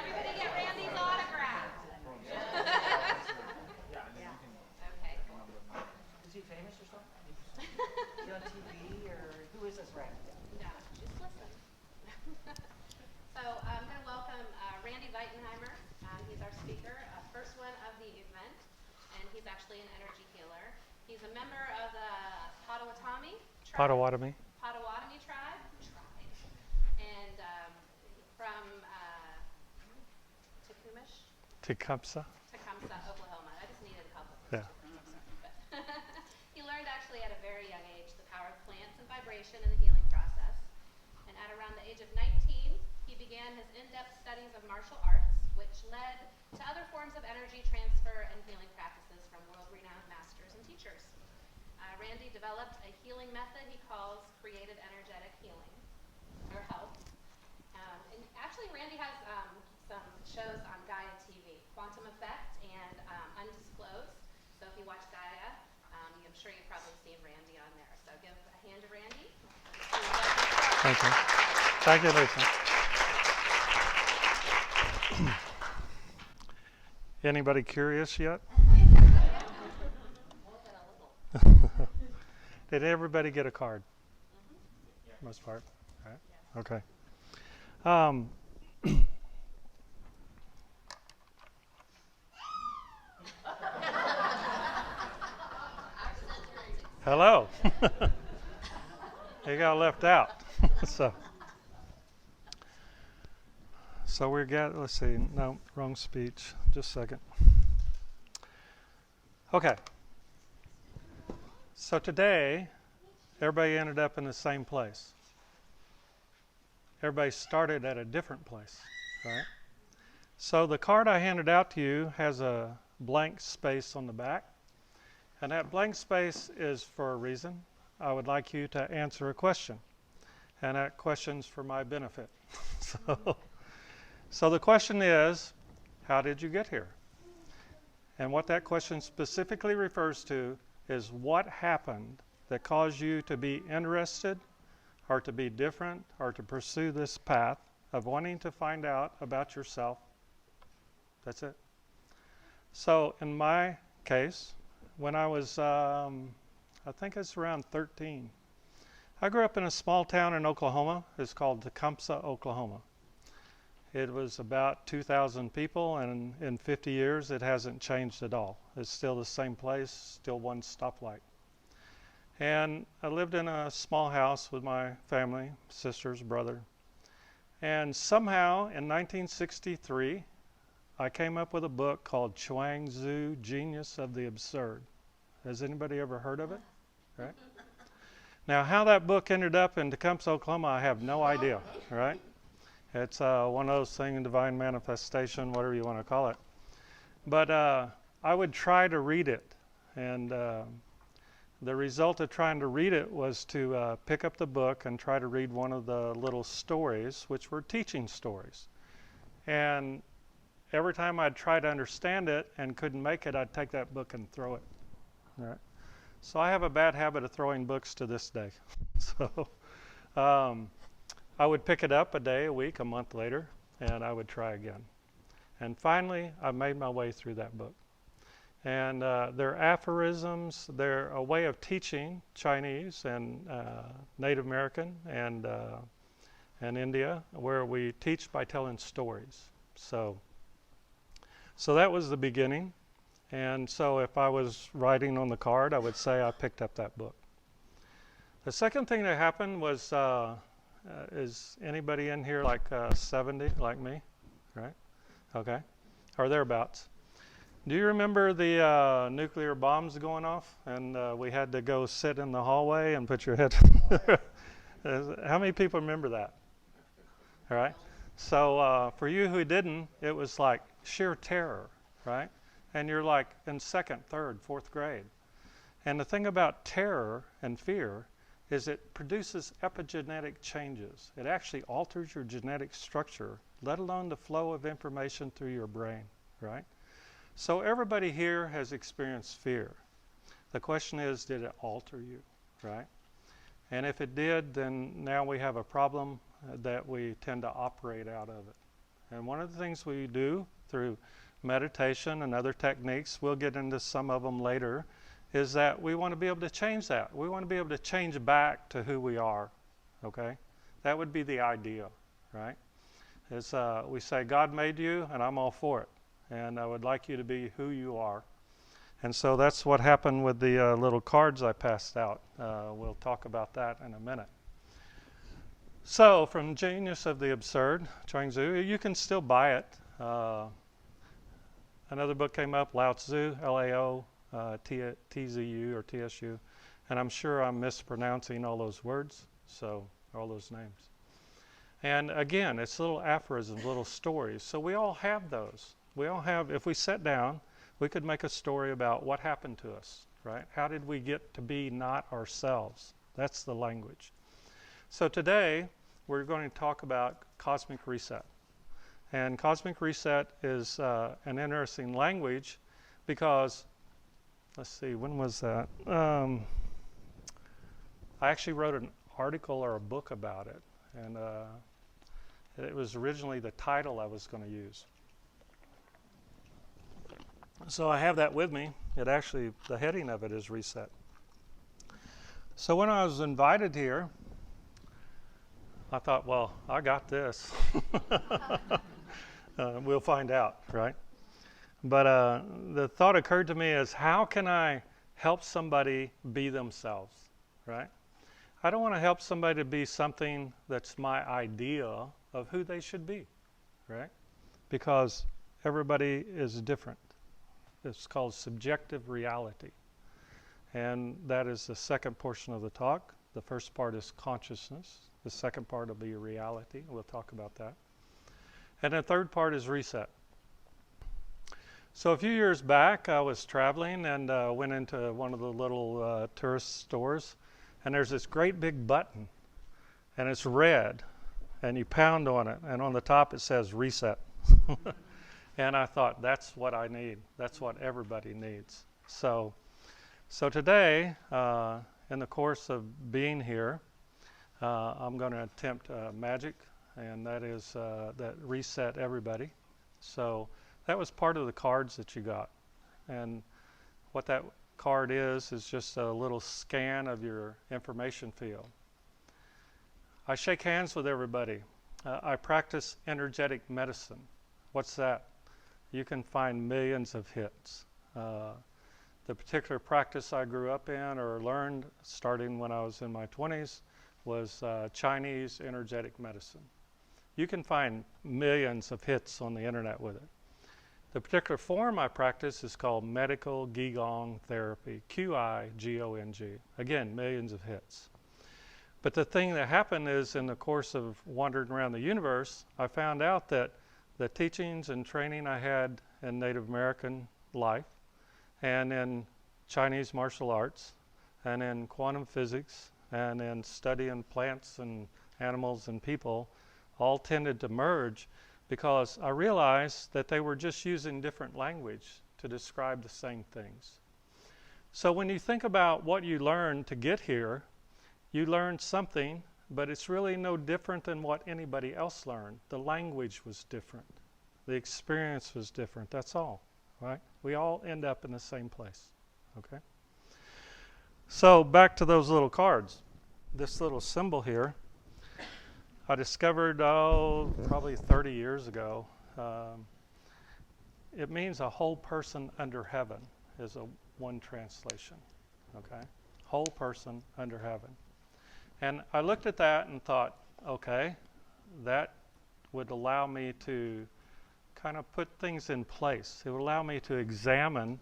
everybody get Randy's autograph? Okay, cool. Is he famous or something? Is he on TV or who is this Randy? No, just listen. So I'm going to welcome Randy Veitenheimer. He's our speaker, first one of the event, and he's actually an energy healer. He's a member of the Potawatomi tribe. Potawatomi tribe. And from Tecumseh. Tecumseh, Oklahoma. I just needed help with Yeah. But he learned actually at a very young age the power of plants and vibration in the healing process. And at around the age of 19, he began his in-depth studies of martial arts, which led to other forms of energy transfer and healing practices from world-renowned masters and teachers. Randy developed a healing method he calls creative energetic healing, or health. And actually, Randy has some shows on Gaia TV, Quantum Effect and Undisclosed. So if you watch Gaia, I'm sure you've probably seen Randy on there. So give a hand to Randy. Thank you. Thank you, Lisa. Anybody curious yet? Did everybody get a card? Most part. All right. Okay. Hello. You got left out. So we got, let's see, no, wrong speech. Just a second. Okay. So today, everybody ended up in the same place. Everybody started at a different place, right? So the card I handed out to you has a blank space on the back. And that blank space is for a reason. I would like you to answer a question. And that question's for my benefit. So the question is, how did you get here? And what that question specifically refers to is what happened that caused you to be interested or to be different or to pursue this path of wanting to find out about yourself. That's it. So in my case, when I was, I think it's around 13, I grew up in a small town in Oklahoma. It's called Tecumseh, Oklahoma. It was about 2,000 people, and in 50 years, it hasn't changed at all. It's still the same place, still one stoplight. And I lived in a small house with my family, sisters, brother. And somehow, in 1963, I came up with a book called Chuang Tzu, Genius of the Absurd. Has anybody ever heard of it? Right? Now, how that book ended up in Tecumseh, Oklahoma, I have no idea, right? It's one of those things, divine manifestation, whatever you want to call it. But I would try to read it. And the result of trying to read it was to pick up the book and try to read one of the little stories, which were teaching stories. And every time I'd try to understand it and couldn't make it, I'd take that book and throw it. All right. So I have a bad habit of throwing books to this day. So I would pick it up a day, a week, a month later, and I would try again. And finally, I made my way through that book. And they're aphorisms. They're a way of teaching Chinese and Native American and India, where we teach by telling stories. So that was the beginning. And so if I was writing on the card, I would say I picked up that book. The second thing that happened was, is anybody in here like 70, like me? Right? Okay. Or thereabouts. Do you remember the nuclear bombs going off? And we had to go sit in the hallway and put your head. How many people remember that? All right. So for you who didn't, it was like sheer terror, right? And you're like in second, third, fourth grade. And the thing about terror and fear is it produces epigenetic changes. It actually alters your genetic structure, let alone the flow of information through your brain, right? So everybody here has experienced fear. The question is, did it alter you, right? And if it did, then now we have a problem that we tend to operate out of it. And one of the things we do through meditation and other techniques, we'll get into some of them later, is that we want to be able to change that. We want to be able to change back to who we are, okay? That would be the ideal, right? Is we say, God made you, and I'm all for it. And I would like you to be who you are. And so that's what happened with the little cards I passed out. We'll talk about that in a minute. So, from Genius of the Absurd, Chuang-Tzu, you can still buy it. Another book came up, Lao Tzu, Lao, Tzu or TSU, and I'm sure I'm mispronouncing all those words, so all those names. And again, it's little aphorisms, little stories. So we all have those. We all have, if we sat down, we could make a story about what happened to us, right? How did we get to be not ourselves? That's the language. So today, we're going to talk about cosmic reset. And cosmic reset is an interesting language because, let's see, when was that? I actually wrote an article or a book about it. And it was originally the title I was going to use. So I have that with me. It actually, the heading of it is Reset. So when I was invited here, I thought, well, I got this. We'll find out, right? But the thought occurred to me is, how can I help somebody be themselves, right? I don't want to help somebody to be something that's my idea of who they should be, right? Because everybody is different. It's called subjective reality. And that is the second portion of the talk. The first part is consciousness. The second part will be reality. We'll talk about that. And the third part is reset. So a few years back, I was traveling and went into one of the little tourist stores. And there's this great big button. And it's red. And you pound on it. And on the top it says reset. And I thought, that's what I need. That's what everybody needs. So today, in the course of being here, I'm going to attempt magic, and that is that reset everybody. So that was part of the cards that you got. And what that card is just a little scan of your information field. I shake hands with everybody. I practice energetic medicine. What's that? You can find millions of hits. The particular practice I grew up in or learned starting when I was in my 20s was Chinese energetic medicine. You can find millions of hits on the internet with it. The particular form I practice is called medical Qigong therapy, Qigong. Again, millions of hits. But the thing that happened is, in the course of wandering around the universe, I found out that the teachings and training I had in Native American life, and in Chinese martial arts, and in quantum physics, and in studying plants and animals and people, all tended to merge because I realized that they were just using different language to describe the same things. So when you think about what you learned to get here, you learned something, but it's really no different than what anybody else learned. The language was different. The experience was different. That's all, right? We all end up in the same place, okay? So back to those little cards. This little symbol here, I discovered, probably 30 years ago. It means a whole person under heaven is one translation, okay? Whole person under heaven. And I looked at that and thought, okay, that would allow me to kind of put things in place. It would allow me to examine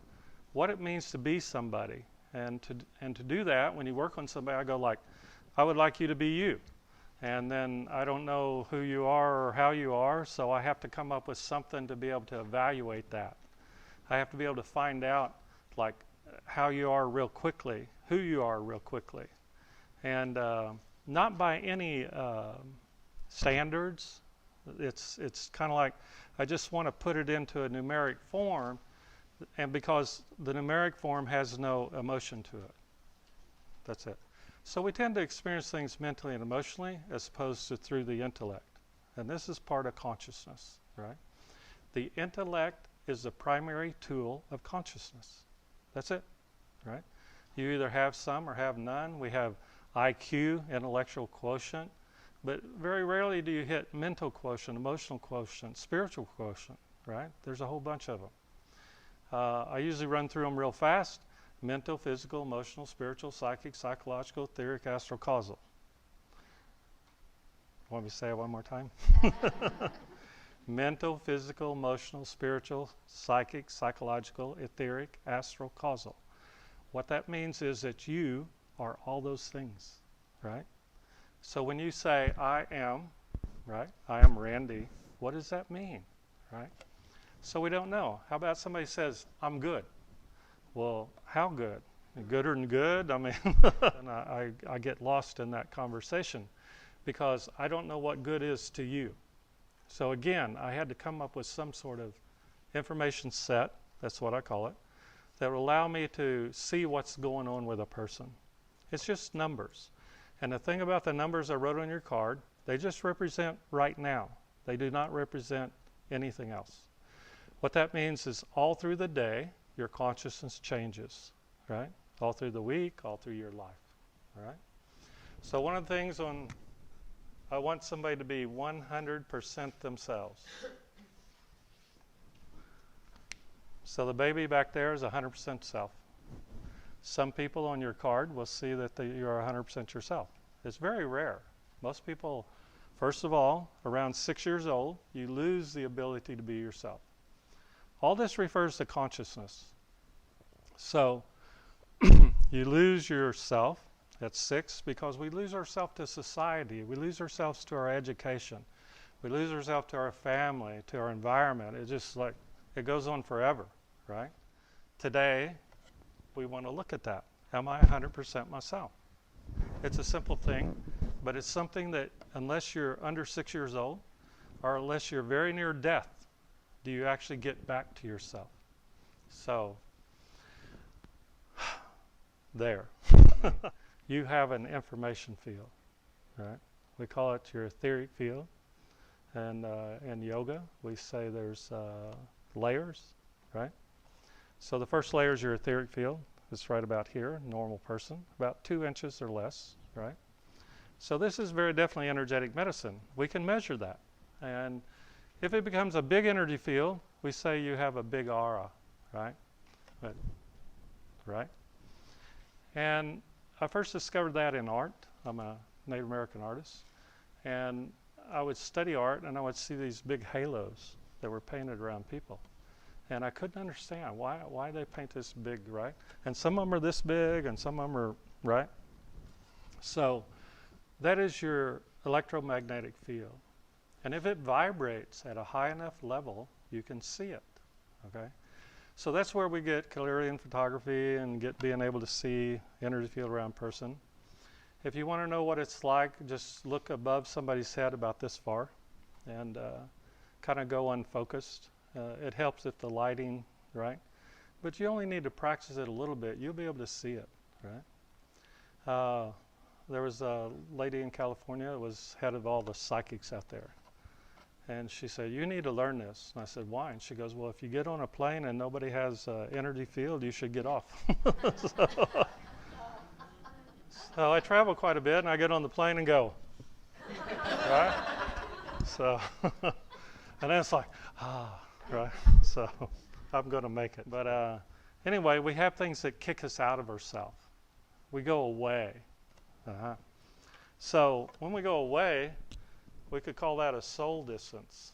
what it means to be somebody. And to do that, when you work on somebody, I go like, I would like you to be you. And then I don't know who you are or how you are, so I have to come up with something to be able to evaluate that. I have to be able to find out like how you are real quickly, who you are real quickly. And not by any standards. It's kind of like I just want to put it into a numeric form, and because the numeric form has no emotion to it. That's it. So we tend to experience things mentally and emotionally as opposed to through the intellect. And this is part of consciousness. right? The intellect is the primary tool of consciousness. That's it, right? You either have some or have none. We have IQ, intellectual quotient, but very rarely do you hit mental quotient, emotional quotient, spiritual quotient, right? There's a whole bunch of them. I usually run through them real fast. Mental, physical, emotional, spiritual, psychic, psychological, etheric, astral, causal. Want me to say it one more time? Mental, physical, emotional, spiritual, psychic, psychological, etheric, astral, causal. What that means is that you are all those things, right? So when you say, I am, right? I am Randy, what does that mean, right? So we don't know. How about somebody says, I'm good? Well, how good? Gooder than good? I mean, and I get lost in that conversation because I don't know what good is to you. So again, I had to come up with some sort of information set, that's what I call it, that will allow me to see what's going on with a person. It's just numbers. And the thing about the numbers I wrote on your card, they just represent right now. They do not represent anything else. What that means is all through the day, your consciousness changes, right? All through the week, all through your life, all right? So one of the things I want somebody to be 100% themselves. So the baby back there is 100% self. Some people on your card will see that you are 100% yourself. It's very rare. Most people, first of all, around 6 years old, you lose the ability to be yourself. All this refers to consciousness. So you lose yourself at 6 because we lose ourselves to society. We lose ourselves to our education. We lose ourselves to our family, to our environment. It's just like, it goes on forever, right? Today, we want to look at that. Am I 100% myself? It's a simple thing, but it's something that unless you're under 6 years old or unless you're very near death, do you actually get back to yourself? So, there. You have an information field, right? We call it your etheric field. And in yoga, we say there's layers, right? So the first layer is your etheric field. It's right about here, normal person, about 2 inches or less, right? So this is very definitely energetic medicine. We can measure that. And if it becomes a big energy field, we say you have a big aura, right? Right? And I first discovered that in art. I'm a Native American artist. And I would study art and I would see these big halos that were painted around people. And I couldn't understand why they paint this big, right? And some of them are this big and some of them are, right? So that is your electromagnetic field. And if it vibrates at a high enough level, you can see it, okay? So that's where we get Calerian photography and get being able to see energy field around person. If you want to know what it's like, just look above somebody's head about this far and kind of go unfocused. It helps if the lighting, right? But you only need to practice it a little bit. You'll be able to see it, right? There was a lady in California that was head of all the psychics out there. And she said, you need to learn this. And I said, why? And she goes, well, if you get on a plane and nobody has energy field, you should get off. So I travel quite a bit, and I get on the plane and go, right? So, and then it's like, right? So I'm going to make it. But anyway, we have things that kick us out of ourselves. We go away. So when we go away, we could call that a soul distance.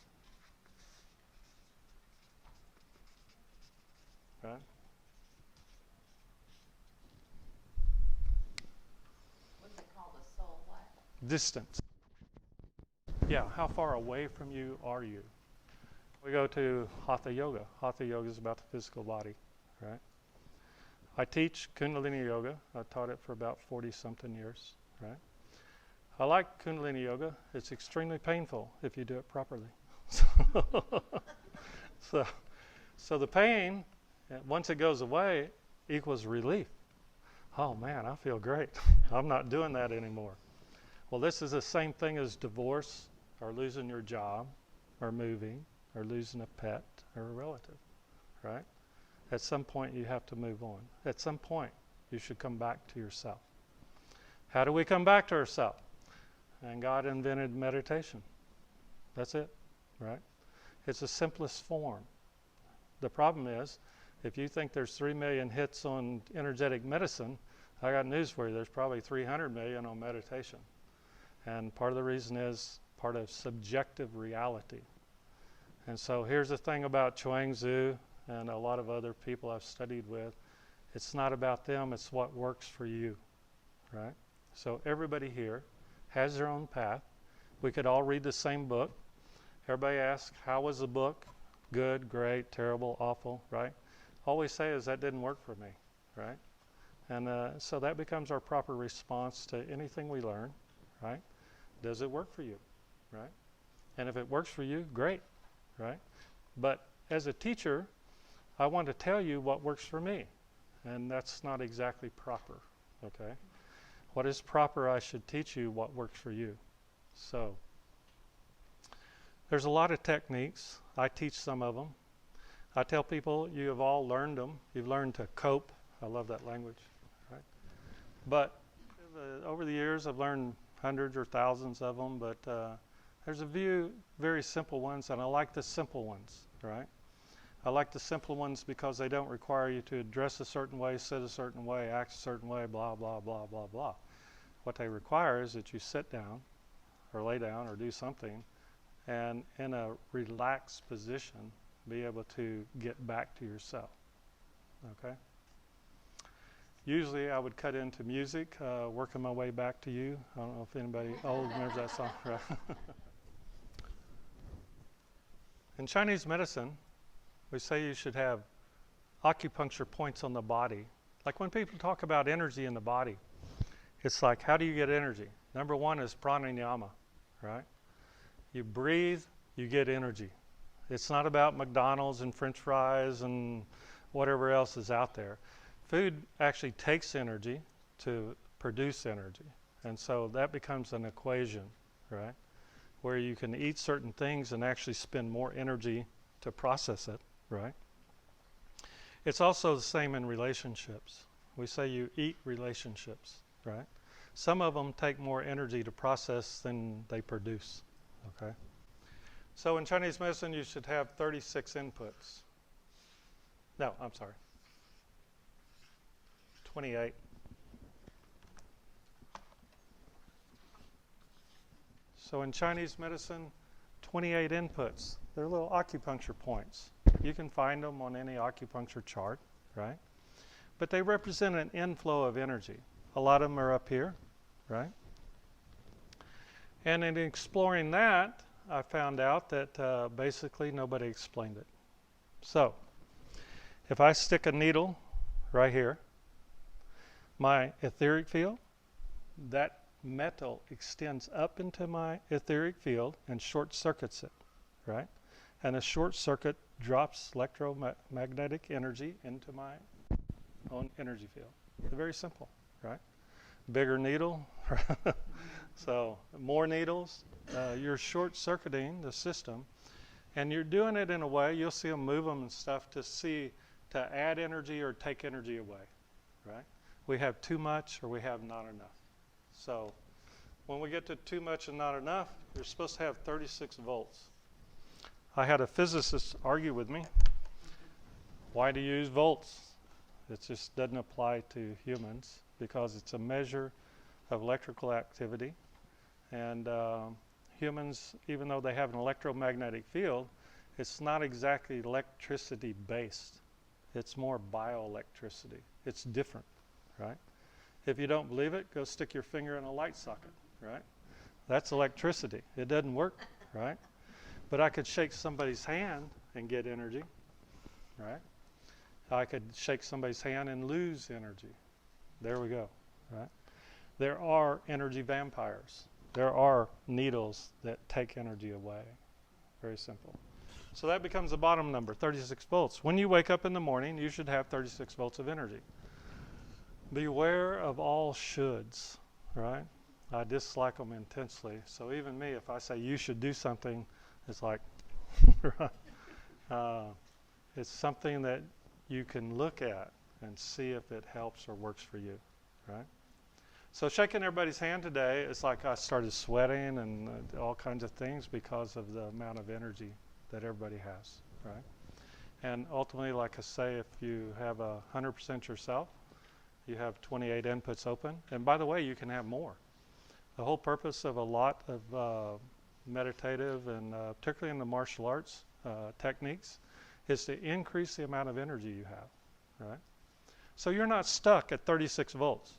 Right? What's it called, a soul what? Distance. Yeah, how far away from you are you? We go to Hatha Yoga. Hatha Yoga is about the physical body, right? I teach Kundalini Yoga. I taught it for about 40-something years, right? I like Kundalini Yoga. It's extremely painful if you do it properly. So the pain, once it goes away, equals relief. Oh man, I feel great. I'm not doing that anymore. Well, this is the same thing as divorce or losing your job or moving, or losing a pet or a relative, right? At some point, you have to move on. At some point, you should come back to yourself. How do we come back to ourselves? And God invented meditation. That's it, right? It's the simplest form. The problem is, if you think there's 3 million hits on energetic medicine, I got news for you. There's probably 300 million on meditation. And part of the reason is part of subjective reality. And so here's the thing about Chuang Tzu and a lot of other people I've studied with. It's not about them, it's what works for you, right? So everybody here has their own path. We could all read the same book. Everybody asks, how was the book? Good, great, terrible, awful, right? All we say is that didn't work for me, right? And so that becomes our proper response to anything we learn, right? Does it work for you, right? And if it works for you, great, right? But as a teacher, I want to tell you what works for me, and that's not exactly proper, okay? What is proper, I should teach you what works for you. So there's a lot of techniques. I teach some of them. I tell people you have all learned them. You've learned to cope. I love that language, right? But over the years, I've learned hundreds or thousands of them, but there's a few very simple ones, and I like the simple ones, right? I like the simple ones because they don't require you to dress a certain way, sit a certain way, act a certain way, blah, blah, blah, blah, blah. What they require is that you sit down or lay down or do something and in a relaxed position be able to get back to yourself, okay? Usually I would cut into music, working my way back to you. I don't know if anybody old remembers that song, right? In Chinese medicine, we say you should have acupuncture points on the body. Like when people talk about energy in the body, it's like, how do you get energy? Number one is pranayama, right? You breathe, you get energy. It's not about McDonald's and French fries and whatever else is out there. Food actually takes energy to produce energy. And so that becomes an equation, right? Where you can eat certain things and actually spend more energy to process it, right? It's also the same in relationships. We say you eat relationships, right? Some of them take more energy to process than they produce, okay? So in Chinese medicine, you should have 36 inputs. No, I'm sorry. 28. So in Chinese medicine, 28 inputs. They're little acupuncture points. You can find them on any acupuncture chart, right? But they represent an inflow of energy. A lot of them are up here, right? And in exploring that, I found out that basically nobody explained it. So if I stick a needle right here, my etheric field, that metal extends up into my etheric field and short circuits it, right? And a short circuit drops electromagnetic energy into my own energy field. It's very simple, right? Bigger needle, so more needles, you're short circuiting the system, and you're doing it in a way, you'll see them move them and stuff to add energy or take energy away, right? We have too much or we have not enough. So when we get to too much and not enough, you're supposed to have 36 volts. I had a physicist argue with me. Why do you use volts? It just doesn't apply to humans because it's a measure of electrical activity. And humans, even though they have an electromagnetic field, it's not exactly electricity based. It's more bioelectricity. It's different, right? If you don't believe it, go stick your finger in a light socket, right? That's electricity. It doesn't work, right? But I could shake somebody's hand and get energy, right? I could shake somebody's hand and lose energy. There we go, right? There are energy vampires. There are needles that take energy away. Very simple. So that becomes the bottom number, 36 volts. When you wake up in the morning, you should have 36 volts of energy. Beware of all shoulds, right? I dislike them intensely. So even me, if I say you should do something, it's like, right? It's something that you can look at and see if it helps or works for you, right? So shaking everybody's hand today, it's like I started sweating and all kinds of things because of the amount of energy that everybody has, right? And ultimately, like I say, if you have 100% yourself, you have 28 inputs open. And by the way, you can have more. The whole purpose of a lot of meditative and particularly in the martial arts techniques is to increase the amount of energy you have, right? So you're not stuck at 36 volts.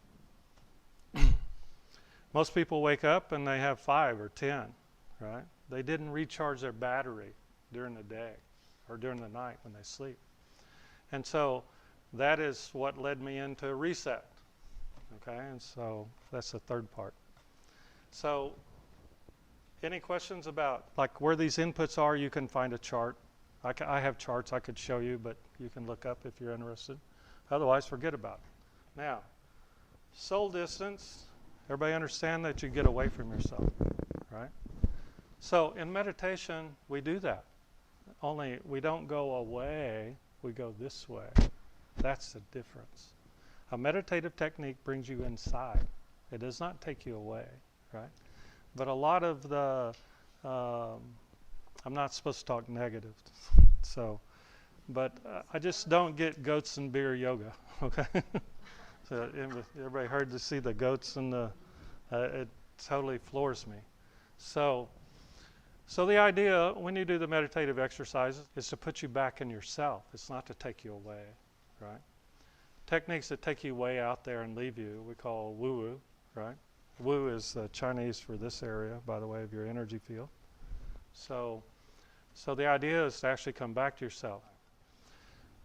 Most people wake up and they have 5 or 10, right? They didn't recharge their battery during the day or during the night when they sleep. And so that is what led me into a reset, okay? And so that's the third part. So any questions about like where these inputs are? You can find a chart. I have charts I could show you, but you can look up if you're interested. Otherwise, forget about it. Now, soul distance. Everybody understand that you get away from yourself, right? So in meditation, we do that. Only we don't go away, we go this way. That's the difference. A meditative technique brings you inside. It does not take you away, right? But a lot of the, I'm not supposed to talk negative, so, but I just don't get goats and beer yoga, okay? So everybody heard to see the goats and the, it totally floors me. So the idea when you do the meditative exercises is to put you back in yourself. It's not to take you away, right? Techniques that take you way out there and leave you, we call woo-woo, right? Wu is Chinese for this area, by the way, of your energy field. So the idea is to actually come back to yourself.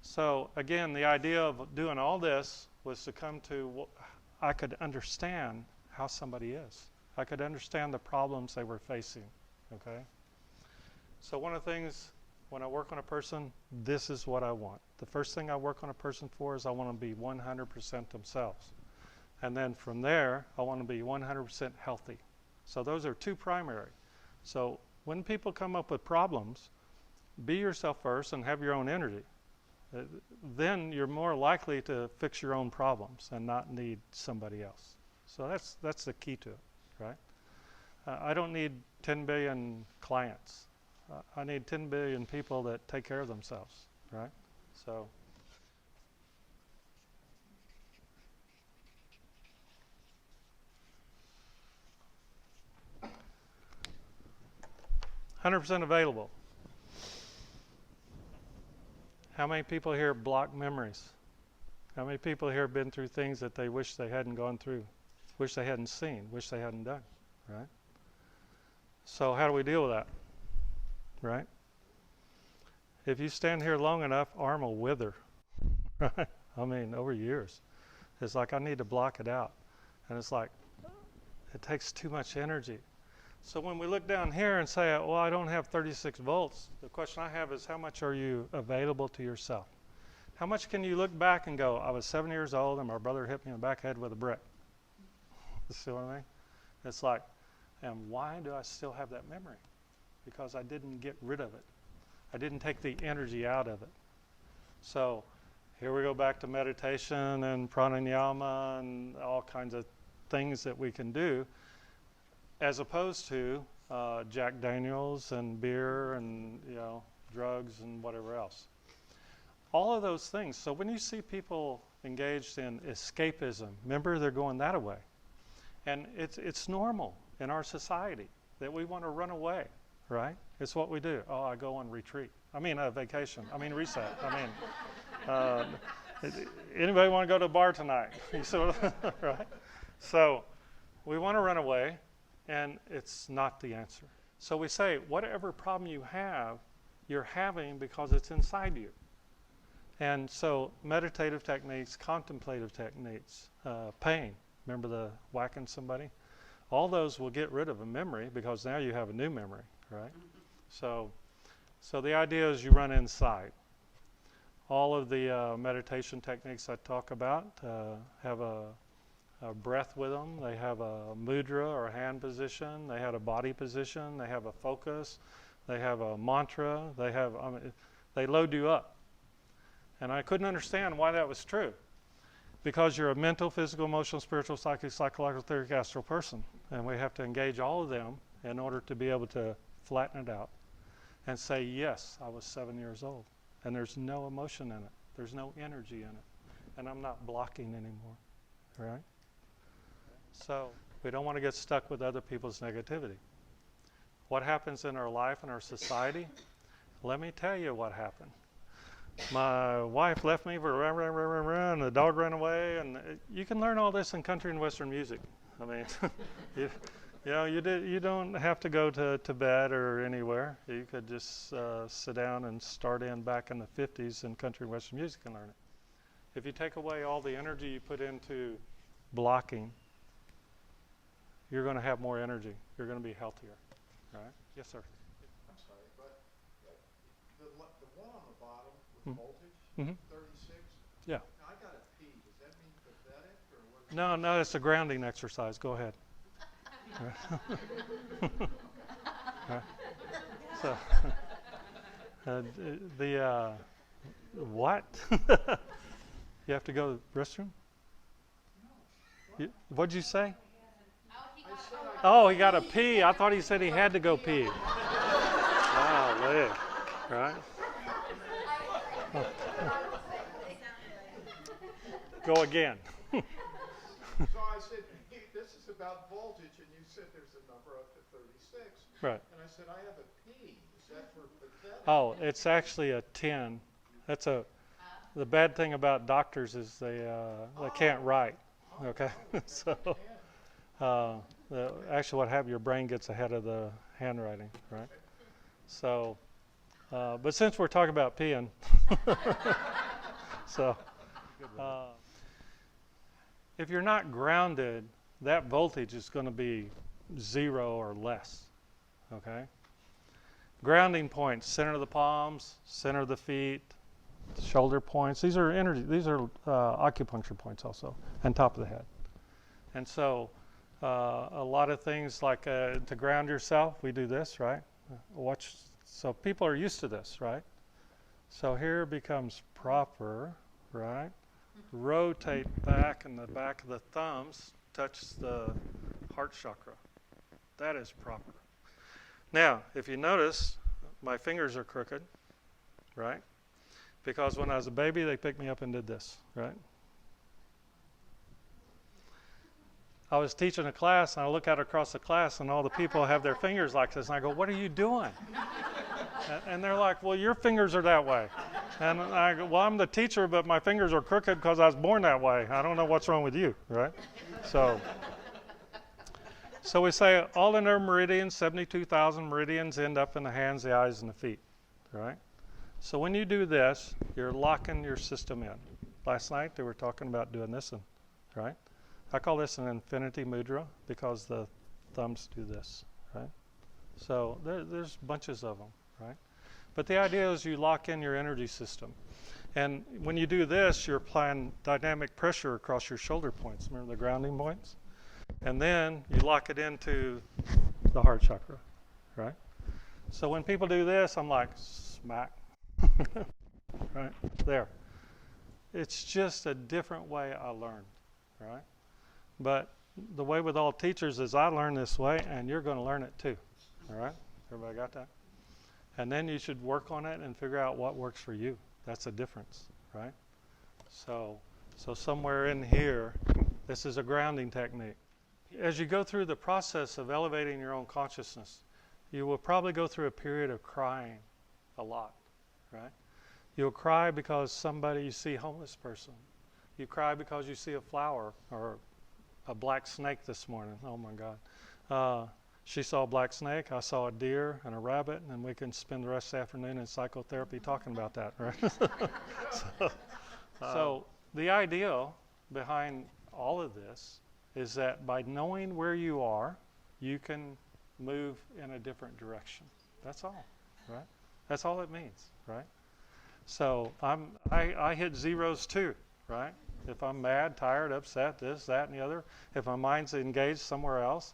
So again, the idea of doing all this was to come to, I could understand how somebody is. I could understand the problems they were facing, okay? So one of the things, when I work on a person, this is what I want. The first thing I work on a person for is I want to be 100% themselves. And then from there, I want to be 100% healthy. So those are two primary. So when people come up with problems, be yourself first and have your own energy. Then you're more likely to fix your own problems and not need somebody else. So that's the key to it, right? I don't need 10 billion clients. I need 10 billion people that take care of themselves, right? So. 100% available. How many people here block memories? How many people here have been through things that they wish they hadn't gone through, wish they hadn't seen, wish they hadn't done, right? So how do we deal with that, right? If you stand here long enough, arm will wither, right? I mean, over years. It's like I need to block it out. And it's like, it takes too much energy. So when we look down here and say, well, I don't have 36 volts, the question I have is how much are you available to yourself? How much can you look back and go, I was 7 years old and my brother hit me in the back head with a brick? You see what I mean? It's like, and why do I still have that memory? Because I didn't get rid of it. I didn't take the energy out of it. So here we go back to meditation and pranayama and all kinds of things that we can do, as opposed to Jack Daniels and beer and drugs and whatever else. All of those things. So when you see people engaged in escapism, remember they're going that way. And it's normal in our society that we want to run away, right? It's what we do. Oh, I go on retreat. I mean, vacation. I mean, reset. I mean, anybody want to go to a bar tonight? You see what, right? So we want to run away. And it's not the answer. So we say, whatever problem you have, you're having because it's inside you. And so meditative techniques, contemplative techniques, pain, remember the whacking somebody? All those will get rid of a memory because now you have a new memory, right? So the idea is you run inside. All of the meditation techniques I talk about have a breath with them. They have a mudra or hand position. They have a body position. They have a focus. They have a mantra. They have They load you up. And I couldn't understand why that was true. Because you're a mental, physical, emotional, spiritual, psychic, psychological, etheric, astral person. And we have to engage all of them in order to be able to flatten it out and say, yes, I was 7 years old. And there's no emotion in it. There's no energy in it. And I'm not blocking anymore, right? So we don't want to get stuck with other people's negativity. What happens in our life and our society? Let me tell you what happened. My wife left me for and the dog ran away, and you can learn all this in country and western music. I mean, you don't have to go to Tibet or anywhere. You could just sit down and start back in the 50s in country and western music and learn it. If you take away all the energy you put into blocking, you're going to have more energy. You're going to be healthier, right? Yes, sir. I'm sorry, but the one on the bottom with voltage, 36. Yeah. Now I got a P. Does that mean pathetic or what? No, it's a grounding exercise. Go ahead. Right. So, what? You have to go to the restroom? What'd you say? Oh, he got a pee. I thought he said he had to go pee. Golly. Right? Go again. So I said, hey, this is about voltage, and you said there's a number up to 36. Right. And I said, I have a P. Is that for pathetic? Oh, it's actually a 10. The bad thing about doctors is they can't write. Okay, so actually, what happens? Your brain gets ahead of the handwriting, right? So, but since we're talking about peeing, so if you're not grounded, that voltage is going to be 0 or less. Okay. Grounding points: center of the palms, center of the feet, shoulder points. These are energy. These are acupuncture points also, and top of the head. And so, a lot of things like to ground yourself, we do this, right? Watch. So people are used to this, right? So here becomes proper, right? Rotate back, and the back of the thumbs touch the heart chakra. That is proper. Now, if you notice, my fingers are crooked, right? Because when I was a baby, they picked me up and did this, right? I was teaching a class, and I look out across the class, and all the people have their fingers like this, and I go, what are you doing? And they're like, well, your fingers are that way. And I go, well, I'm the teacher, but my fingers are crooked because I was born that way. I don't know what's wrong with you, right? So we say all the nerve meridians, 72,000 meridians, end up in the hands, the eyes, and the feet, right? So when you do this, you're locking your system in. Last night they were talking about doing this, right? I call this an infinity mudra because the thumbs do this, right? So there's bunches of them, right? But the idea is you lock in your energy system. And when you do this, you're applying dynamic pressure across your shoulder points. Remember the grounding points? And then you lock it into the heart chakra, right? So when people do this, I'm like, smack. Right there. It's just a different way I learned, right? But the way with all teachers is I learn this way, and you're going to learn it too. All right? Everybody got that? And then you should work on it and figure out what works for you. That's the difference, right? So somewhere in here, this is a grounding technique. As you go through the process of elevating your own consciousness, you will probably go through a period of crying a lot, right? You'll cry because you see a homeless person. You cry because you see a flower or a black snake this morning. Oh my God. She saw a black snake, I saw a deer and a rabbit, and we can spend the rest of the afternoon in psychotherapy talking about that, right? So the idea behind all of this is that by knowing where you are, you can move in a different direction. That's all, right? That's all it means, right? So I hit zeros too, right? If I'm mad, tired, upset, this, that, and the other, if my mind's engaged somewhere else,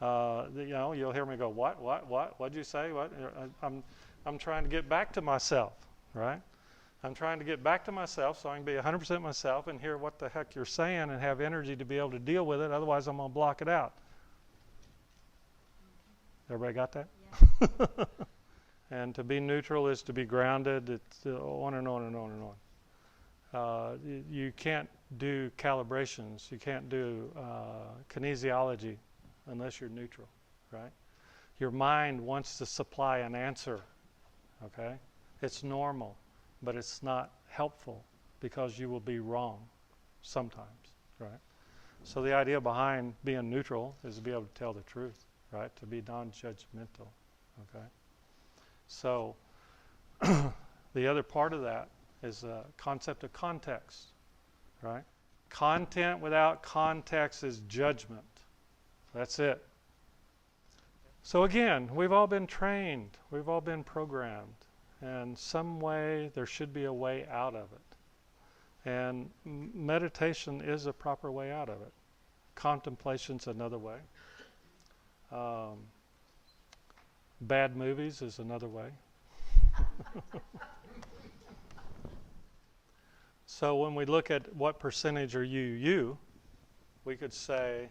you'll hear me go, what'd you say? What? I'm trying to get back to myself, right? I'm trying to get back to myself so I can be 100% myself and hear what the heck you're saying and have energy to be able to deal with it. Otherwise, I'm going to block it out. Everybody got that? Yeah. And to be neutral is to be grounded. It's on and on and on and on. You can't do calibrations. You can't do kinesiology unless you're neutral, right? Your mind wants to supply an answer, okay? It's normal, but it's not helpful because you will be wrong sometimes, right? So the idea behind being neutral is to be able to tell the truth, right? To be non-judgmental, okay? So the other part of that is the concept of context, right? Content without context is judgment. That's it. So again, we've all been trained. We've all been programmed. And some way, there should be a way out of it. And meditation is a proper way out of it. Contemplation's another way. Bad movies is another way. So when we look at what percentage are you, we could say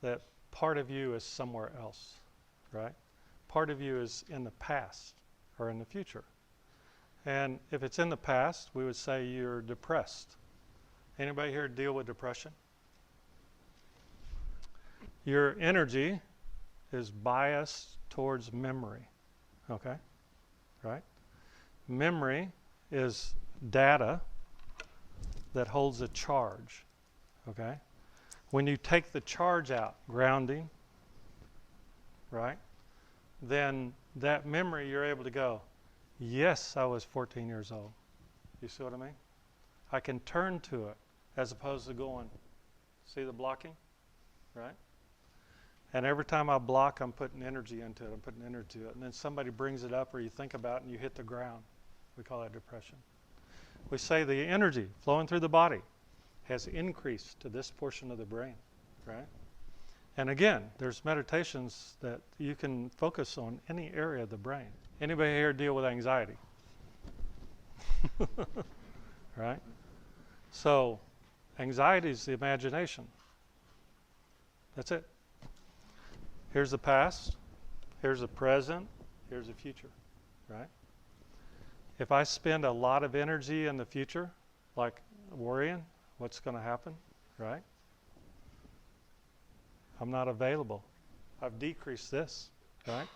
that part of you is somewhere else, right? Part of you is in the past or in the future. And if it's in the past, we would say you're depressed. Anybody here deal with depression? Your energy is biased towards memory, okay? Right? Memory is data that holds a charge, okay? When you take the charge out, grounding, right? Then that memory, you're able to go, yes, I was 14 years old. You see what I mean? I can turn to it as opposed to going, see the blocking, right? And every time I block, I'm putting energy into it. I'm putting energy to it. And then somebody brings it up or you think about it and you hit the ground. We call that depression. We say the energy flowing through the body has increased to this portion of the brain, right? And again, there's meditations that you can focus on any area of the brain. Anybody here deal with anxiety? Right? So, anxiety is the imagination. That's it. Here's the past, here's the present, here's the future, right? If I spend a lot of energy in the future, like worrying what's going to happen, right? I'm not available. I've decreased this, right?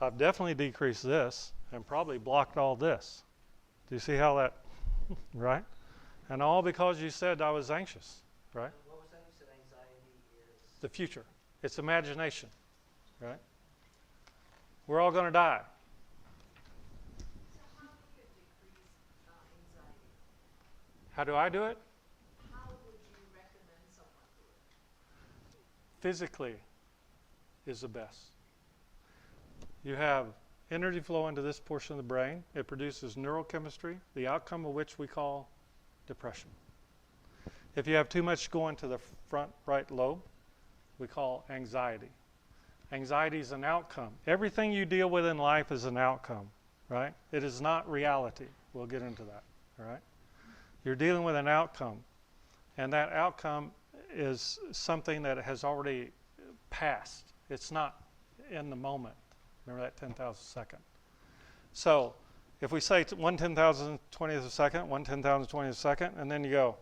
I've definitely decreased this and probably blocked all this. Do you see how that, right? And all because you said I was anxious, right? What was that? You said anxiety is... The future. It's imagination, right? We're all going to die. So how do you decrease anxiety? How do I do it? How would you recommend someone do it? Physically is the best. You have energy flow into this portion of the brain. It produces neurochemistry, the outcome of which we call depression. If you have too much going to the front right lobe, we call anxiety. Anxiety is an outcome. Everything you deal with in life is an outcome, right? It is not reality. We'll get into that, all right? You're dealing with an outcome, and that outcome is something that has already passed. It's not in the moment. Remember that 10,000th second. So if we say 1/10,020th of a second, 1/10,020th of a second, and then you go,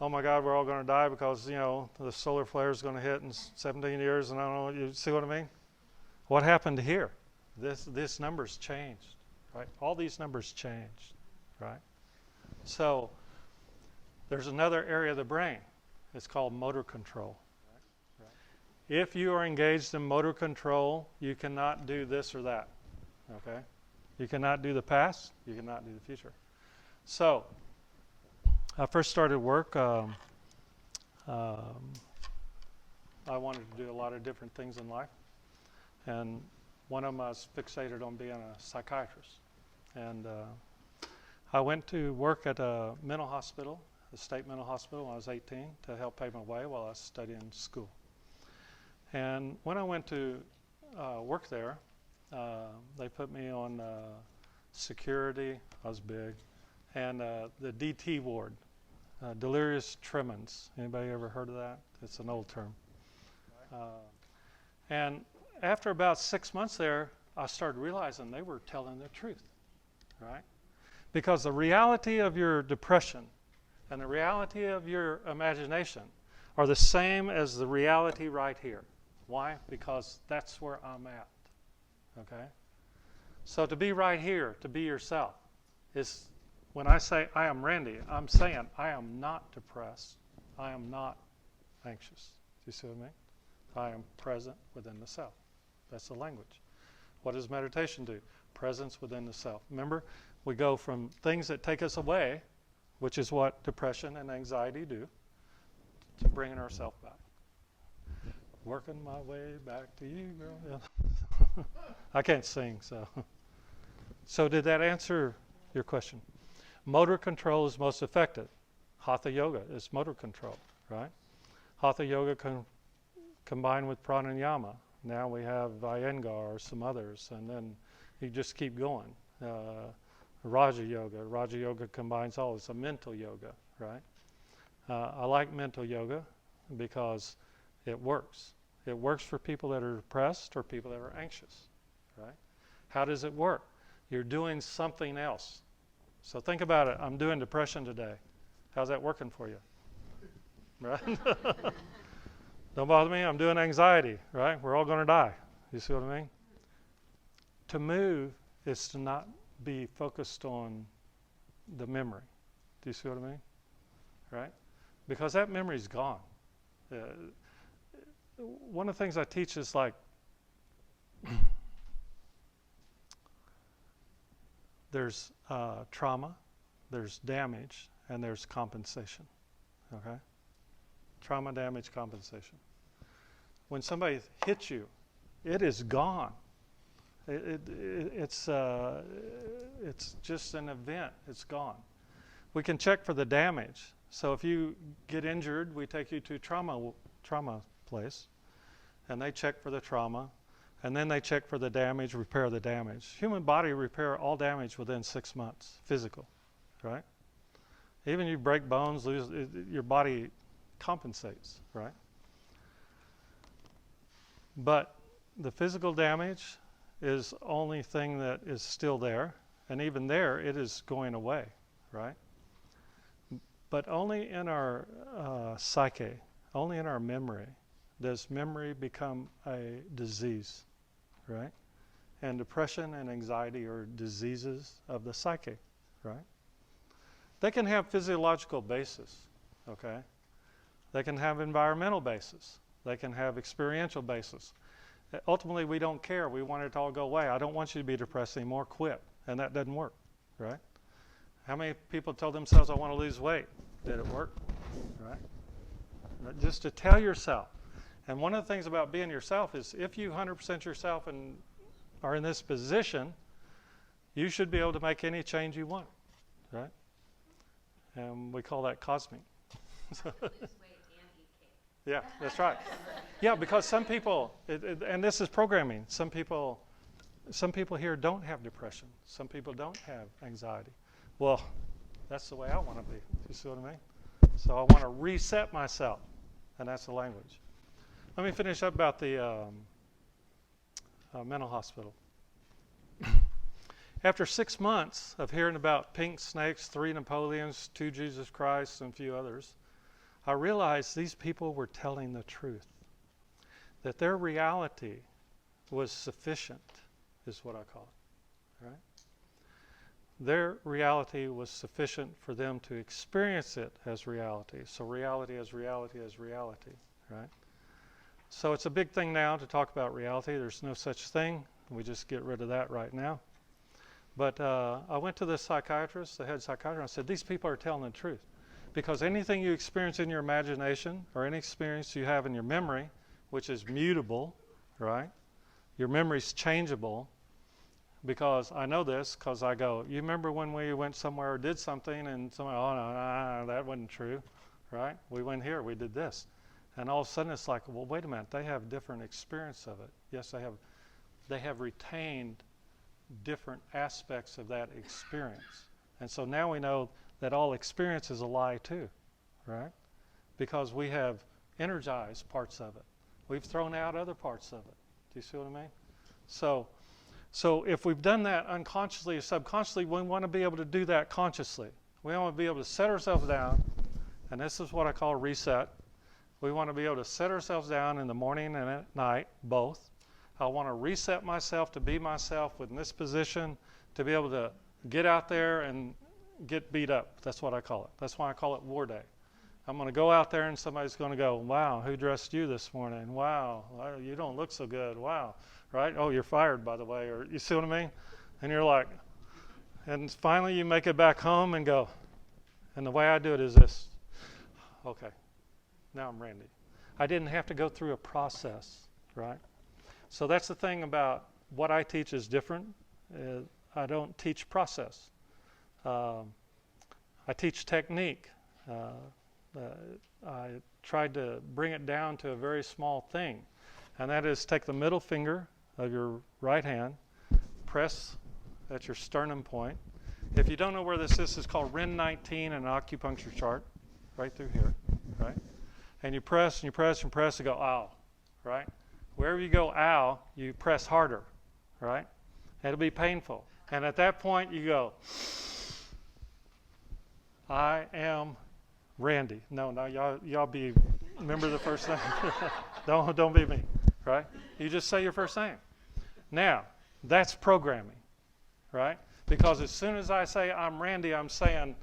oh my God, we're all going to die because, you know, the solar flare is going to hit in 17 years, and I don't know, you see what I mean? What happened here? This number's changed, right? All these numbers changed, right? So there's another area of the brain. It's called motor control. If you are engaged in motor control, you cannot do this or that, okay? You cannot do the past, you cannot do the future. So, I first started work, I wanted to do a lot of different things in life. And one of them, I was fixated on being a psychiatrist. And I went to work at a mental hospital, a state mental hospital when I was 18 to help pay my way while I was studying school. And when I went to work there, they put me on security, I was big, and the DT ward, delirious tremens. Anybody ever heard of that? It's an old term. And after about 6 months there, I started realizing they were telling the truth, right? Because the reality of your depression and the reality of your imagination are the same as the reality right here. Why? Because that's where I'm at, okay? So to be right here, to be yourself, is when I say I am Randy, I'm saying I am not depressed. I am not anxious. Do you see what I mean? I am present within the self. That's the language. What does meditation do? Presence within the self. Remember, we go from things that take us away, which is what depression and anxiety do, to bringing ourselves back. Working my way back to you, girl. Yeah. I can't sing, so. So did that answer your question? Motor control is most effective. Hatha yoga is motor control, right? Hatha yoga combined with pranayama. Now we have Iyengar or some others, and then you just keep going. Raja yoga combines all. It's a mental yoga, right? I like mental yoga because it works. It works for people that are depressed or people that are anxious, right? How does it work? You're doing something else. So think about it. I'm doing depression today. How's that working for you? Right? Don't bother me. I'm doing anxiety, right? We're all going to die. You see what I mean? To move is to not be focused on the memory. Do you see what I mean? Right? Because that memory's gone. One of the things I teach is like, there's trauma, there's damage, and there's compensation. Okay? Trauma, damage, compensation. When somebody hits you, it is gone. It's just an event. It's gone. We can check for the damage. So if you get injured, we take you to trauma place, and they check for the trauma, and then they check for the damage, repair the damage. Human body repair all damage within 6 months, physical, right? Even you break bones, your body compensates, right? But the physical damage is only thing that is still there, and even there, it is going away, right? But only in our psyche, only in our memory, does memory become a disease, right? And depression and anxiety are diseases of the psyche, right? They can have physiological basis, okay? They can have environmental basis. They can have experiential basis. Ultimately, we don't care. We want it to all go away. I don't want you to be depressed anymore. Quit. And that doesn't work, right? How many people told themselves, I want to lose weight? Did it work? Right? Just to tell yourself. And one of the things about being yourself is if you 100% yourself and are in this position, you should be able to make any change you want, right? And we call that cosmic. Lose weight and eat cake. Yeah, that's right. Yeah, because some people, and this is programming, some people here don't have depression. Some people don't have anxiety. Well, that's the way I want to be. You see what I mean? So I want to reset myself, and that's the language. Let me finish up about the mental hospital. After 6 months of hearing about pink snakes, 3 Napoleons, 2 Jesus Christ, and a few others, I realized these people were telling the truth. That their reality was sufficient, is what I call it, right? Their reality was sufficient for them to experience it as reality. So reality as reality as reality, right? So it's a big thing now to talk about reality. There's no such thing. We just get rid of that right now. But I went to the psychiatrist, the head psychiatrist, and I said, these people are telling the truth. Because anything you experience in your imagination or any experience you have in your memory, which is mutable, right? Your memory's changeable. Because I know this, because I go, you remember when we went somewhere or did something and somebody, oh, no, that wasn't true, right? We went here, we did this. And all of a sudden it's like, well, wait a minute, they have different experience of it. Yes, they have retained different aspects of that experience. And so now we know that all experience is a lie too, right? Because we have energized parts of it. We've thrown out other parts of it. Do you see what I mean? So if we've done that unconsciously or subconsciously, we want to be able to do that consciously. We want to be able to set ourselves down, and this is what I call reset. We want to be able to set ourselves down in the morning and at night, both. I want to reset myself to be myself in this position, to be able to get out there and get beat up. That's what I call it. That's why I call it War Day. I'm going to go out there and somebody's going to go, wow, who dressed you this morning? Wow, you don't look so good. Wow, right? Oh, you're fired, by the way. Or you see what I mean? And you're like, and finally you make it back home and go, and the way I do it is this. Okay, now I'm Randy. I didn't have to go through a process, right? So that's the thing about what I teach is different. I don't teach process. I teach technique. I tried to bring it down to a very small thing, and that is take the middle finger of your right hand, press at your sternum point. If you don't know where this is, it's called Ren 19 in an acupuncture chart, right through here, right? And you press and you press and press and go, ow, right? Wherever you go, ow, you press harder, right? It'll be painful. And at that point, you go, I am Randy. No, y'all be, remember the first name? Don't be me, right? You just say your first name. Now, that's programming, right? Because as soon as I say I'm Randy, I'm saying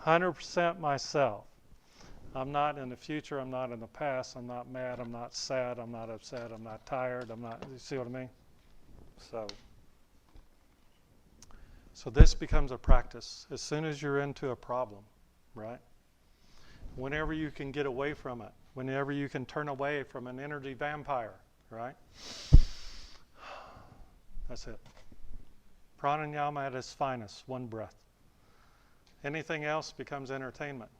100% myself. I'm not in the future, I'm not in the past, I'm not mad, I'm not sad, I'm not upset, I'm not tired, I'm not, you see what I mean? So this becomes a practice as soon as you're into a problem, right? Whenever you can get away from it, whenever you can turn away from an energy vampire, right? That's it. Pranayama at its finest, one breath. Anything else becomes entertainment.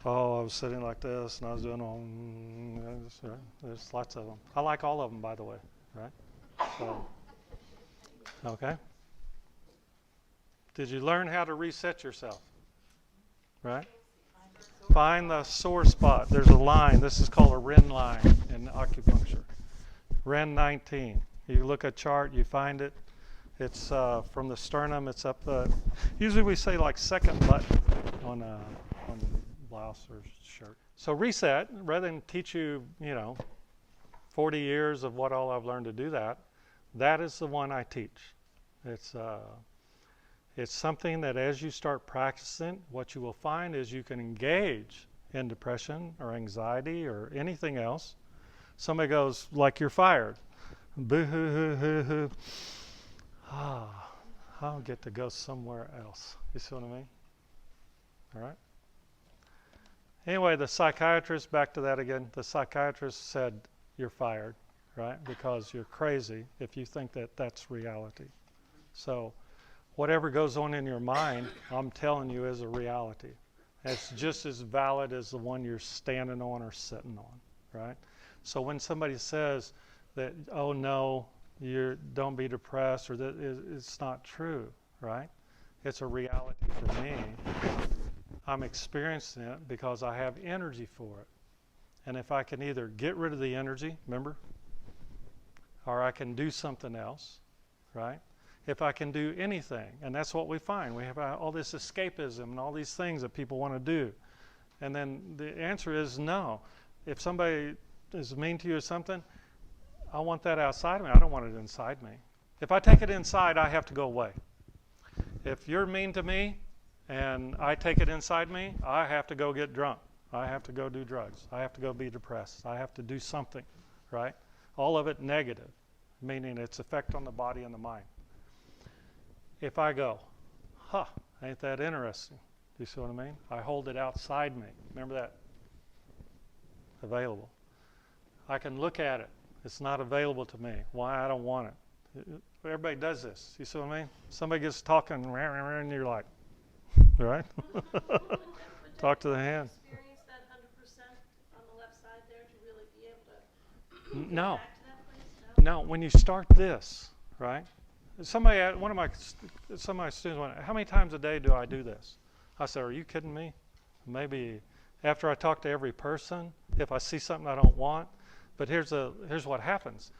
Oh, I was sitting like this and I was doing there's lots of them. I like all of them, by the way, right? So, okay. Did you learn how to reset yourself? Right? Find the sore spot. There's a line. This is called a Ren line in acupuncture. Ren 19. You look at a chart, you find it. It's from the sternum. It's up. Usually we say like second button on blouse or shirt. So reset, rather than teach you, 40 years of what all I've learned to do that is the one I teach. It's something that as you start practicing, what you will find is you can engage in depression or anxiety or anything else. Somebody goes, like you're fired. Boo-hoo-hoo-hoo-hoo. I'll get to go somewhere else. You see what I mean? All right? Anyway, the psychiatrist, back to that again, the psychiatrist said you're fired, right? Because you're crazy if you think that that's reality. So whatever goes on in your mind, I'm telling you, is a reality. It's just as valid as the one you're standing on or sitting on, right? So when somebody says that, oh no, don't be depressed, or that it's not true, right? It's a reality for me. I'm experiencing it because I have energy for it. And if I can either get rid of the energy, remember, or I can do something else, right? If I can do anything, and that's what we find. We have all this escapism and all these things that people want to do. And then the answer is no. If somebody is mean to you or something, I want that outside of me. I don't want it inside me. If I take it inside, I have to go away. If you're mean to me and I take it inside me, I have to go get drunk. I have to go do drugs. I have to go be depressed. I have to do something, right? All of it negative, meaning its effect on the body and the mind. If I go, ain't that interesting? Do you see what I mean? I hold it outside me. Remember that? Available. I can look at it. It's not available to me. Why? I don't want it. Everybody does this. You see what I mean? Somebody gets talking, and you're like, right? Talk to the hand. Experience that 100% on the left side there to really be able to No. get back to that? Now, when you start this, right? Some of my students went, how many times a day do I do this? I said, are you kidding me? Maybe after I talk to every person, if I see something I don't want. But here's what happens.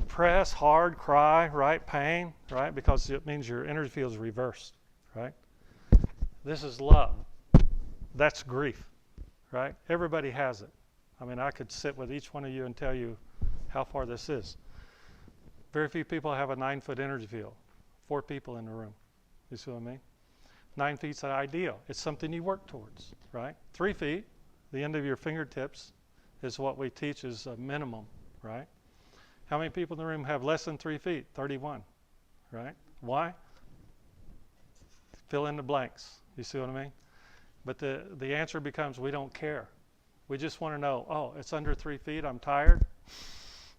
Press, hard, cry, right? Pain, right? Because it means your energy field is reversed, right? This is love. That's grief, right? Everybody has it. I mean, I could sit with each one of you and tell you how far this is. Very few people have a 9-foot energy field. 4 people in the room. You see what I mean? 9 feet's the ideal. It's something you work towards, right? 3 feet, the end of your fingertips, is what we teach is a minimum, right? How many people in the room have less than 3 feet? 31, right? Why? Fill in the blanks. You see what I mean? But the answer becomes we don't care. We just want to know, oh, it's under 3 feet, I'm tired,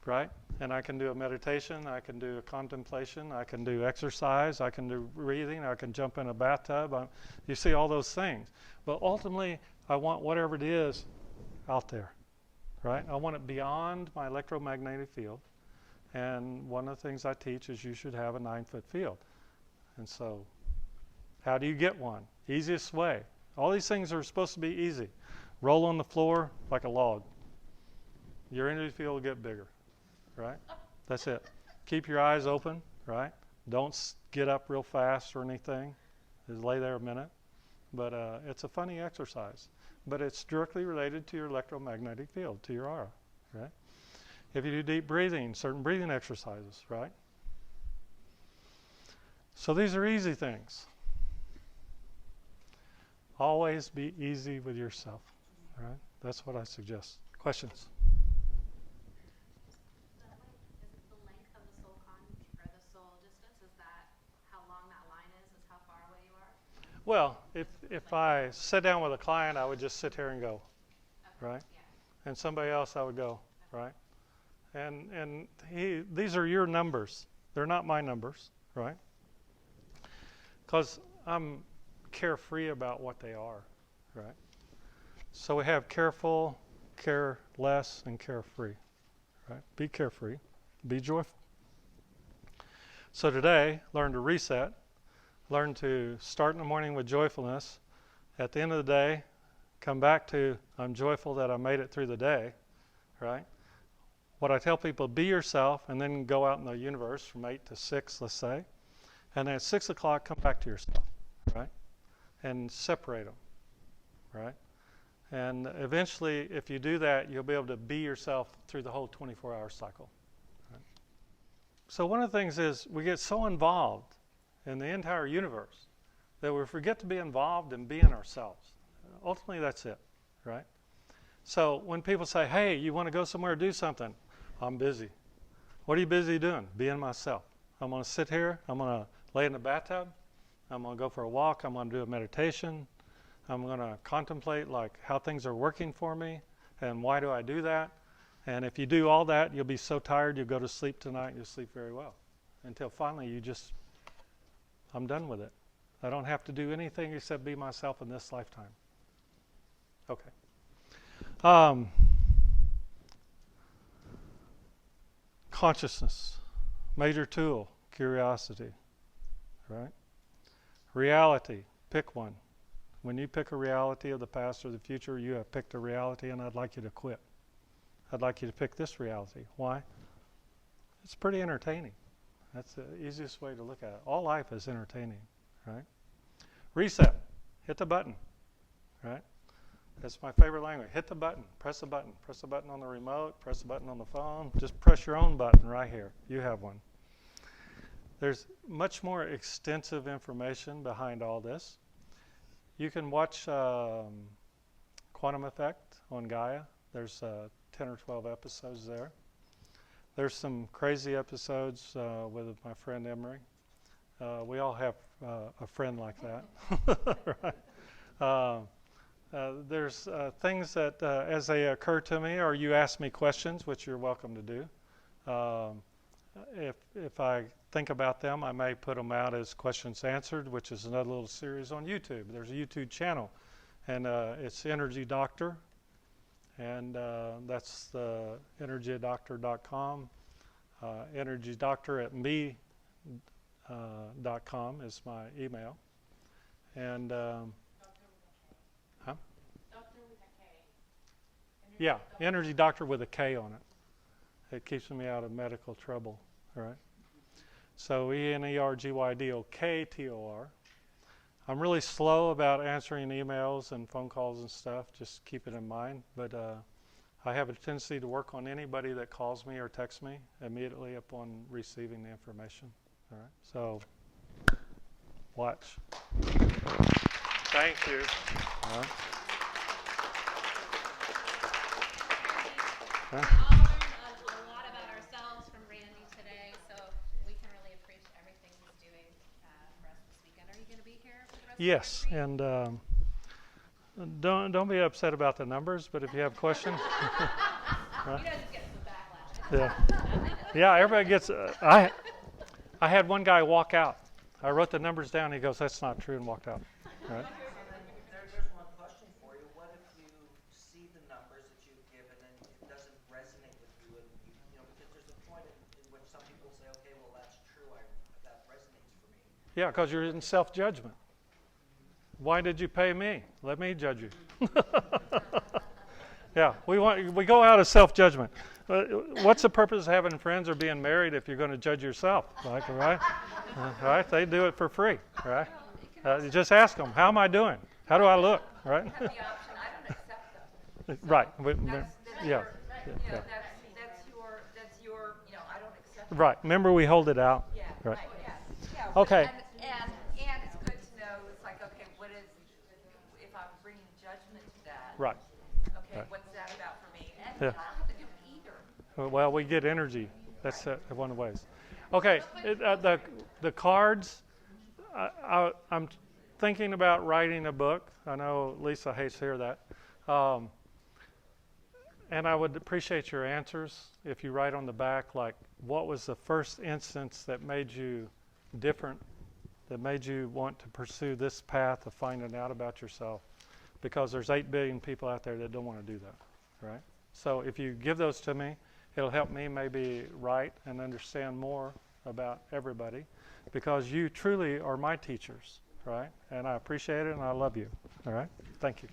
right? And I can do a meditation, I can do a contemplation, I can do exercise, I can do breathing, I can jump in a bathtub. You see all those things. But ultimately, I want whatever it is out there, right? I want it beyond my electromagnetic field. And one of the things I teach is you should have a 9-foot field. And so, how do you get one? Easiest way. All these things are supposed to be easy. Roll on the floor like a log. Your energy field will get bigger. Right? That's it. Keep your eyes open, right? Don't get up real fast or anything. Just lay there a minute. But it's a funny exercise. But it's directly related to your electromagnetic field, to your aura, right? If you do deep breathing, certain breathing exercises, right? So these are easy things. Always be easy with yourself, right? That's what I suggest. Questions? Well, if I sit down with a client, I would just sit here and go, right? And somebody else, I would go, right? And these are your numbers. They're not my numbers, right? Because I'm carefree about what they are, right? So we have careful, careless, and carefree, right? Be carefree, be joyful. So today, learn to reset. Learn to start in the morning with joyfulness. At the end of the day, come back to, I'm joyful that I made it through the day, right? What I tell people, be yourself, and then go out in the universe from 8 to 6, let's say. And then at 6 o'clock, come back to yourself, right? And separate them, right? And eventually, if you do that, you'll be able to be yourself through the whole 24-hour cycle. Right? So one of the things is we get so involved in the entire universe that we forget to be involved in being ourselves. Ultimately, that's it, right? So when people say, hey, you want to go somewhere to do something? I'm busy. What are you busy doing? Being myself. I'm going to sit here. I'm going to lay in the bathtub. I'm going to go for a walk. I'm going to do a meditation. I'm going to contemplate like how things are working for me and why do I do that. And if you do all that, you'll be so tired you'll go to sleep tonight and you'll sleep very well. Until finally you just, I'm done with it. I don't have to do anything except be myself in this lifetime. Okay. Consciousness, major tool, curiosity, right? Reality, pick one. When you pick a reality of the past or the future, you have picked a reality, and I'd like you to quit. I'd like you to pick this reality. Why? It's pretty entertaining. That's the easiest way to look at it. All life is entertaining, right? Reset, hit the button, right? That's my favorite language. Hit the button, press the button. Press the button on the remote, press the button on the phone. Just press your own button right here. You have one. There's much more extensive information behind all this. You can watch Quantum Effect on Gaia. There's 10 or 12 episodes there. There's some crazy episodes with my friend Emery. We all have a friend like that. Right? There's things that, as they occur to me, or you ask me questions, which you're welcome to do. If I think about them, I may put them out as questions answered, which is another little series on YouTube. There's a YouTube channel, and it's Energy Doctor, and that's the energydoctor.com. EnergyDoctor@me.com is my email. And huh? Doctor with a K. Yeah, Energy Doctor with a K on it. It keeps me out of medical trouble. All right. So Energydoktor. I'm really slow about answering emails and phone calls and stuff. Just keep it in mind. But I have a tendency to work on anybody that calls me or texts me immediately upon receiving the information. All right. So watch. Thank you. All right. We all learned a lot about ourselves from Randy today, so we can really appreciate everything he's doing for us this weekend. Are you going to be here for the rest Yes, of the retreat? and don't be upset about the numbers, but if you have questions, You know, just get some backlash. yeah, everybody gets. I had one guy walk out. I wrote the numbers down. He goes, "That's not true," and walked out. Right? There's one question for you. What if you see the numbers that you've given and it doesn't resonate with you? And because there's a point in which some people say, okay, well, that's true. That resonates for me. Yeah, because you're in self-judgment. Why did you pay me? Let me judge you. Yeah, we go out of self-judgment. What's the purpose of having friends or being married if you're going to judge yourself? Like, right? Right? They do it for free, right? You just ask them, how am I doing? How do I look? Right? You have the option, I don't accept them. Right. That's Yeah. That's your, I don't accept them. Right. Remember, we hold it out. Yeah, Right. yeah. Okay. And it's good to know, it's like, okay, what is, if I'm bringing judgment to that, Right. okay, Right. what's that about for me? And Yeah. I don't have to do either. Well, we get energy. That's one of the ways. Okay. The cards. I'm thinking about writing a book. I know Lisa hates to hear that. And I would appreciate your answers if you write on the back, like, what was the first instance that made you different, that made you want to pursue this path of finding out about yourself? Because there's 8 billion people out there that don't want to do that, right? So if you give those to me, it'll help me maybe write and understand more about everybody, because you truly are my teachers, right? And I appreciate it and I love you, all right? Thank you.